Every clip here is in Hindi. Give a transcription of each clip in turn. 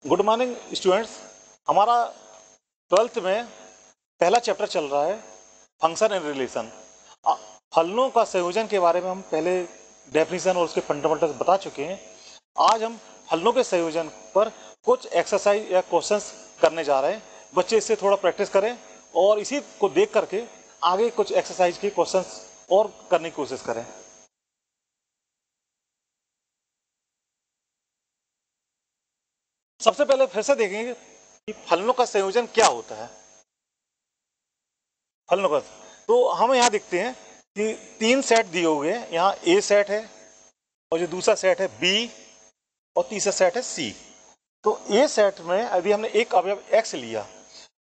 Good morning students. हमारा 12th में पहला चैप्टर चल रहा है फंक्शन एंड रिलेशन। फलनों का संयोजन के बारे में हम पहले डेफिनेशन और उसके फंडामेंटल्स बता चुके हैं। आज हम फलनों के संयोजन पर कुछ एक्सरसाइज या क्वेश्चंस करने जा रहे हैं। बच्चे इससे थोड़ा प्रैक्टिस करें और इसी को देख करके आगे कुछ एक्सरसाइज के क्वेश्चंस और करने की कोशिश करें। सबसे पहले फिर से देखेंगे कि फलनों का संयोजन क्या होता है। फलनों का तो हम यहाँ देखते हैं कि तीन सेट दिए हुए हैं। यहाँ ए सेट है और जो दूसरा सेट है बी और तीसरा सेट है सी। तो ए सेट में यदि हमने एक अवयव एक्स लिया,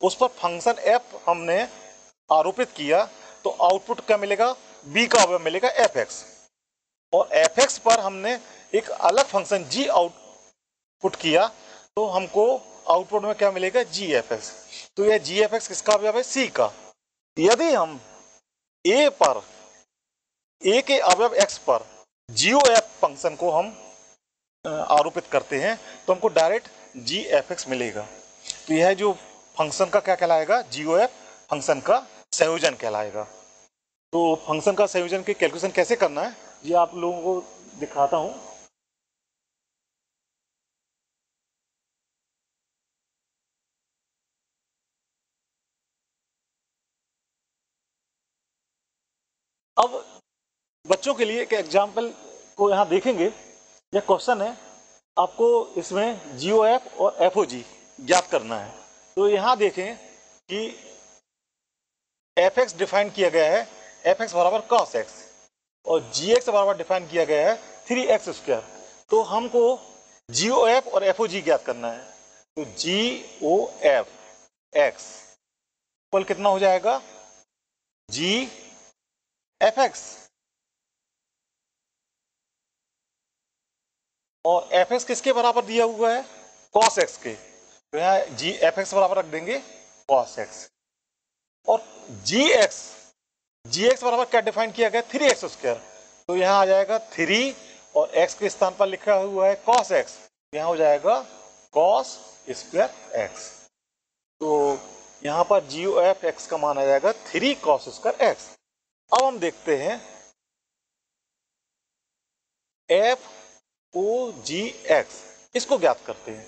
उस पर फंक्शन एफ हमने आरोपित किया, तो आउटपुट क्या मिलेगा? बी का अवयव मिलेगा एफ एक्स। और एफ एक्स पर हमने एक अलग फंक्शन जी आउटपुट किया, तो हमको आउटपुट में क्या मिलेगा? जी एफ एक्स। तो यह जी एफ एक्स किसका अवयव है? सी का। यदि हम ए पर ए के अवयव एक्स पर जीओ एफ फंक्शन को हम आरोपित करते हैं, तो हमको डायरेक्ट जी एफ एक्स मिलेगा। तो यह जो फंक्शन का क्या कहलाएगा? जीओ एफ फंक्शन का संयोजन कहलाएगा। तो फंक्शन का संयोजन की कैलकुलेशन कैसे करना है ये आप लोगों को दिखाता हूं। अब बच्चों के लिए एक एग्जाम्पल को यहाँ देखेंगे। यह क्वेश्चन है, आपको इसमें जीओ एफ और एफ ओ जी ज्ञात करना है। तो यहाँ देखें कि एफ एक्स डिफाइन किया गया है एफ एक्स बराबर कॉस एक्स और जी एक्स बराबर डिफाइन किया गया है 3x²। तो हमको जी ओ एफ और एफ ओ जी ज्ञात करना है। तो जी ओ एफ एक्स इक्वल कितना हो जाएगा? जी एफ एक्स। और एफ एक्स किसके बराबर दिया हुआ है? कॉस एक्स के। तो यहाँ जी एफ एक्स बराबर रख देंगे कॉस एक्स। और जी एक्स बराबर क्या डिफाइन किया गया? 3x²। तो यहाँ आ जाएगा 3 और x के स्थान पर लिखा हुआ है cos x, यहाँ हो जाएगा cos स्क्वायर x। तो यहाँ पर जी ओ एफ एक्स का मान आ जाएगा 3 cos स्क्वायर x। अब हम देखते हैं एफ ओ जी एक्स, इसको ज्ञात करते हैं।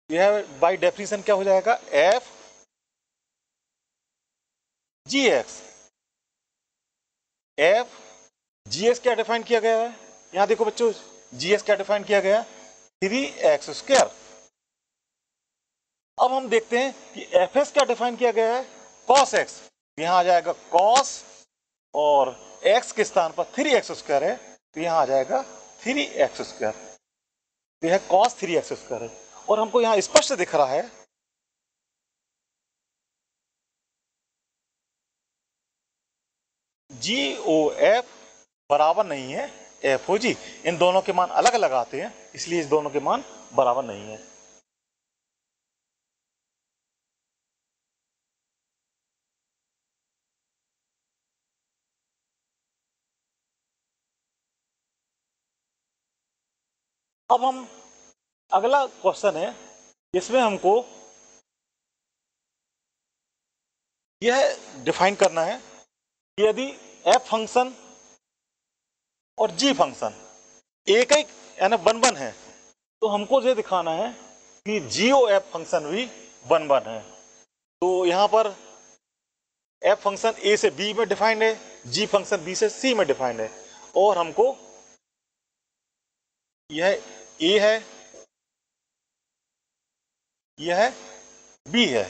यह बाय डेफिनेशन क्या हो जाएगा? F G x. F G x क्या डिफाइन किया गया है? यहाँ देखो बच्चों, जी एक्स क्या डिफाइन किया गया? 3x²। अब हम देखते हैं कि एफ एक्स क्या डिफाइन किया गया है? cos x। यहां आ जाएगा cos और x के स्थान पर 3x² है, तो यहां आ जाएगा 3x²। तो यह cos 3x² है। और हमको यहां स्पष्ट दिख रहा है जी ओ एफ बराबर नहीं है एफ ओ जी। इन दोनों के मान अलग अलग आते हैं, इसलिए इस दोनों के मान बराबर नहीं है। अब हम अगला क्वेश्चन है, इसमें हमको यह डिफाइन करना है कि यदि एफ फंक्शन और जी फंक्शन एक ही यानी वन वन है, तो हमको ये दिखाना है कि जी ओ एफ फंक्शन भी वन वन है। तो यहाँ पर एफ फंक्शन ए से बी में डिफाइंड है, जी फंक्शन बी से सी में डिफाइंड है। और हमको यह ए है, यह बी है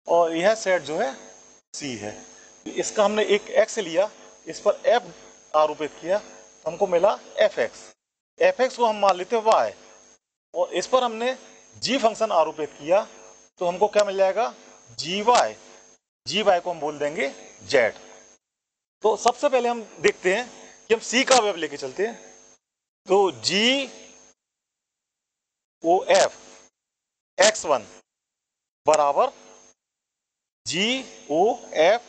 और यह सेट जो है सी है। इसका हमने एक एक्स लिया, इस पर एफ आरोपित किया, तो हमको मिला एफ एक्स। एफ एक्स को हम मान लेते हैं वाई और इस पर हमने जी फंक्शन आरोपित किया, तो हमको क्या मिल जाएगा? जी वाई। जी वाई को हम बोल देंगे जेड। तो सबसे पहले हम देखते हैं कि हम सी का अवयव लेके चलते हैं। तो जी ओ एफ x1 बराबर जी ओ एफ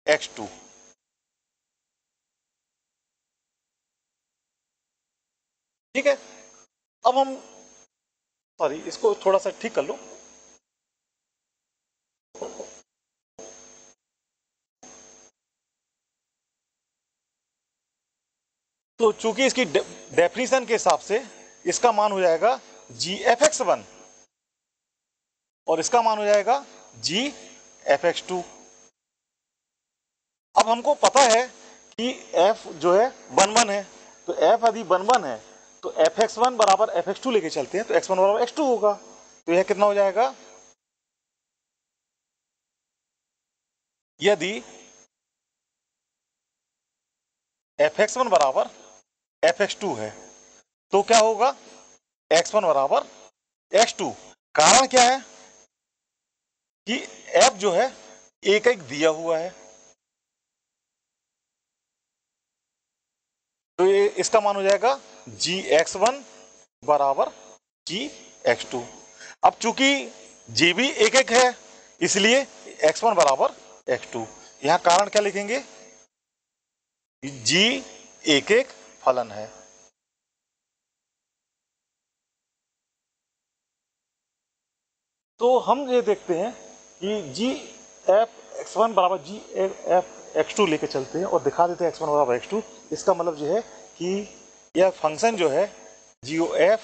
x2। ठीक है। अब हम सॉरी, इसको थोड़ा सा ठीक कर लो। तो चूंकि इसकी डेफिनेशन के हिसाब से इसका मान हो जाएगा जी एफ एक्स वन और इसका मान हो जाएगा जी एफ एक्स टू। अब हमको पता है कि एफ जो है वन वन है, तो एफ यदि वन वन है तो एफ एक्स वन बराबर एफ एक्स टू लेके चलते हैं, तो एक्स वन बराबर एक्स टू होगा। तो यह कितना हो जाएगा, यदि एफ एक्स वन बराबर एफ एक्स टू है तो क्या होगा, एक्स वन बराबर एक्स टू। कारण क्या है कि एफ जो है एक एक दिया हुआ है, तो ये इसका मान हो जाएगा जी एक्स वन बराबर जी एक्स टू। अब चूंकि जी भी एक एक है इसलिए एक्स वन बराबर एक्स टू। यहां कारण क्या लिखेंगे, जी एक एक फलन है। तो हम ये देखते हैं कि जी एफ एक्स वन बराबर जी एफ एक्स टू लेके चलते हैं और दिखा देते हैं एक्स वन बराबर एक्स टू। इसका मतलब जो है कि यह फंक्शन जो है जी ओ एफ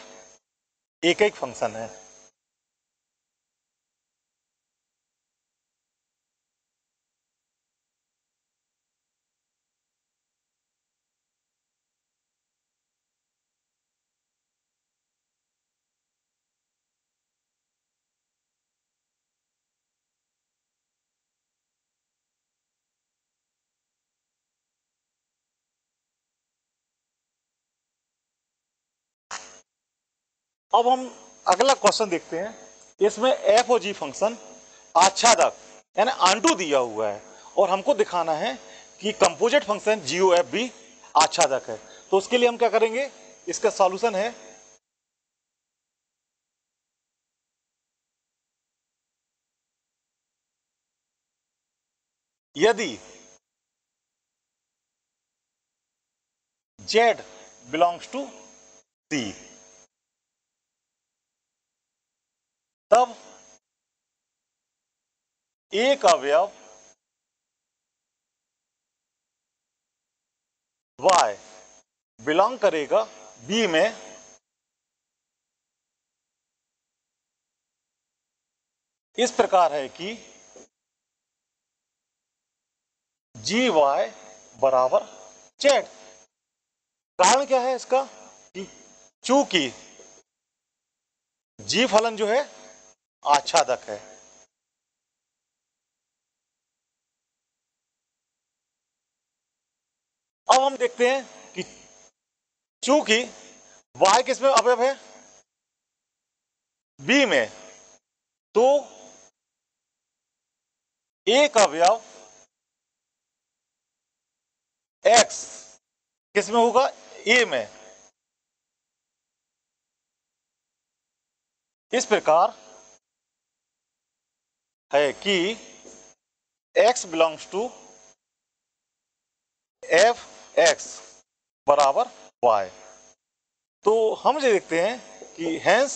एक एक फंक्शन है। अब हम अगला क्वेश्चन देखते हैं। इसमें एफ और जी फंक्शन आच्छादक यानी आंटू दिया हुआ है और हमको दिखाना है कि कंपोजिट फंक्शन जी ओ एफ भी आच्छादक है। तो उसके लिए हम क्या करेंगे, इसका सॉल्यूशन है यदि z बिलोंग्स टू c तब एक अवयव y बिलोंग करेगा b में इस प्रकार है कि जी वाई बराबर z। कारण क्या है इसका कि चूंकि जी फलन जो है आच्छादक है। अब हम देखते हैं कि चूंकि y किसमें अवयव है, b में, तो एक अवयव x किसमें होगा, a में। इस प्रकार है कि x belongs to F X बराबर y। तो हम ये देखते हैं कि hence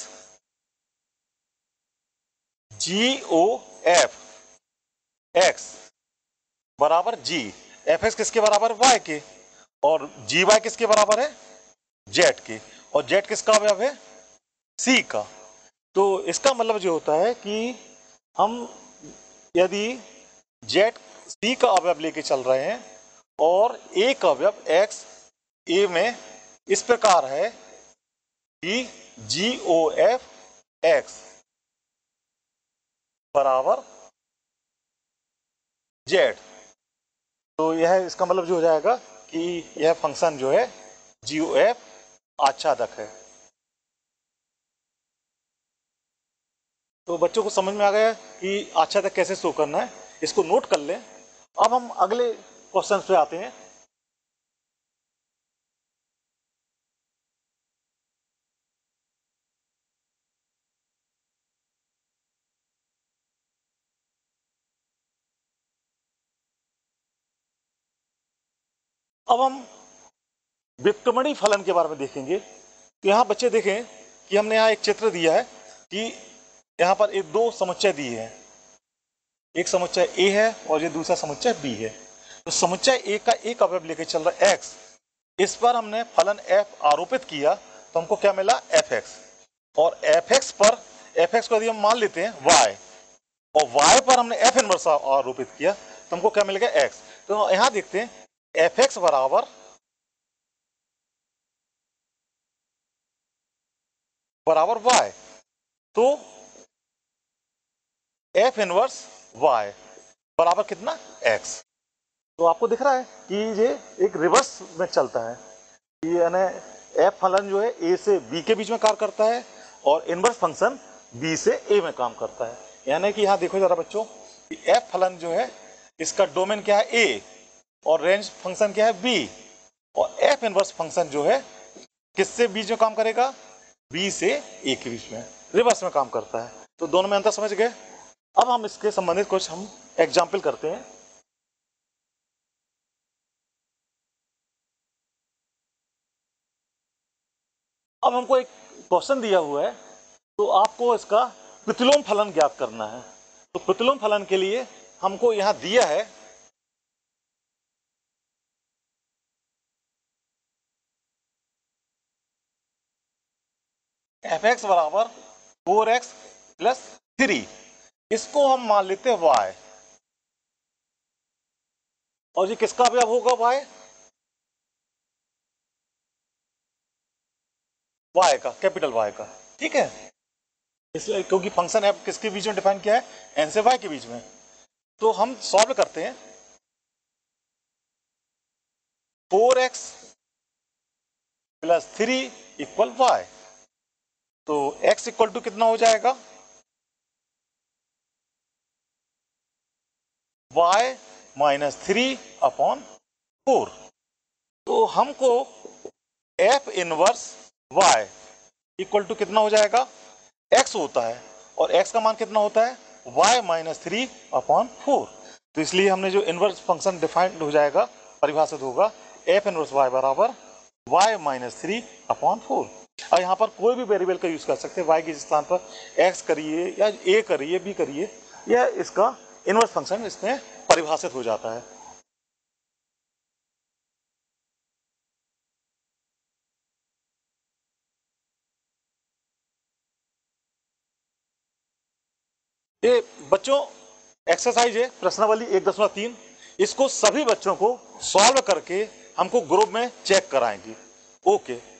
G O F X बराबर जी एफ एक्स किसके बराबर, y के, और जी वाई किसके बराबर है, z के, और z किसका अवयव है, c का। तो इसका मतलब जो होता है कि हम यदि z c का अवयव लेके चल रहे हैं और एक अवयव x a में इस प्रकार है कि जी ओ एफ एक्स बराबर z। तो यह इसका मतलब जो हो जाएगा कि यह फंक्शन जो है जी ओ एफ आच्छादक है। तो बच्चों को समझ में आ गया कि आच्छादक कैसे शो करना है, इसको नोट कर लें। अब हम अगले क्वेश्चन पे आते हैं। अब हम व्युत्क्रमणीय फलन के बारे में देखेंगे। तो यहाँ बच्चे देखें कि हमने यहाँ एक चित्र दिया है कि यहाँ पर एक दो समुच्चय दी है, एक समुच्चय ए है और ये दूसरा समुच्चय बी है। तो समुच्चय ए का एक अवयव लेके चल रहा है एक्स, इस पर हमने फलन एफ आरोपित किया तो हमको क्या मिला एफ एक्स, और एफ एक्स पर एफ एक्स को यदि हम मान लेते हैं वाई, और वाई पर हमने एफ इनवर्स आरोपित किया तो हमको क्या मिलेगा एक्स। तो यहां देखते हैं एफ एक्स बराबर वाई, तो एफ इनवर्स वाई बराबर कितना एक्स। तो आपको दिख रहा है कि ये एक रिवर्स में चलता है, यानी एफ फलन जो है ए से बी के बीच में कार्य करता है और इनवर्स फंक्शन बी से ए में काम करता है। यानी कि यहाँ देखो जरा बच्चों कि एफ फलन जो है इसका डोमेन क्या है ए और रेंज फंक्शन क्या है बी, और एफ इनवर्स फंक्शन जो है किससे बीच में काम करेगा, बी से ए के बीच में, रिवर्स में काम करता है। तो दोनों में अंतर समझ गए। अब हम इसके संबंधित कुछ हम एग्जाम्पल करते हैं। अब हमको एक क्वेश्चन दिया हुआ है, तो आपको इसका प्रतिलोम फलन ज्ञात करना है। तो प्रतिलोम फलन के लिए हमको यहां दिया है एफ एक्स बराबर 4x प्लस 3, इसको हम मान लेते हैं y, और ये किसका अवयव होगा y, y का, कैपिटल Y का, ठीक है। इसलिए क्योंकि फंक्शन एफ किसके बीच में डिफाइन किया है, n से y के बीच में। तो हम सॉल्व करते हैं 4x प्लस 3 इक्वल y, तो x इक्वल टू कितना हो जाएगा, y माइनस 3 अपॉन 4। तो हमको f inverse y equal to कितना हो जाएगा, x होता है, और x का मान कितना होता है, y माइनस 3 अपॉन 4। तो इसलिए हमने जो इनवर्स फंक्शन डिफाइंड हो जाएगा, परिभाषित होगा f इनवर्स y बराबर y माइनस 3 अपॉन 4। और यहाँ पर कोई भी वेरिएबल का यूज कर सकते हैं, y के स्थान पर x करिए या a करिए b करिए, या इसका इनवर्स फंक्शन इसमें परिभाषित हो जाता है। ये बच्चों एक्सरसाइज है प्रश्नावली 1.3, इसको सभी बच्चों को सॉल्व करके हमको ग्रुप में चेक कराएंगे। ओके।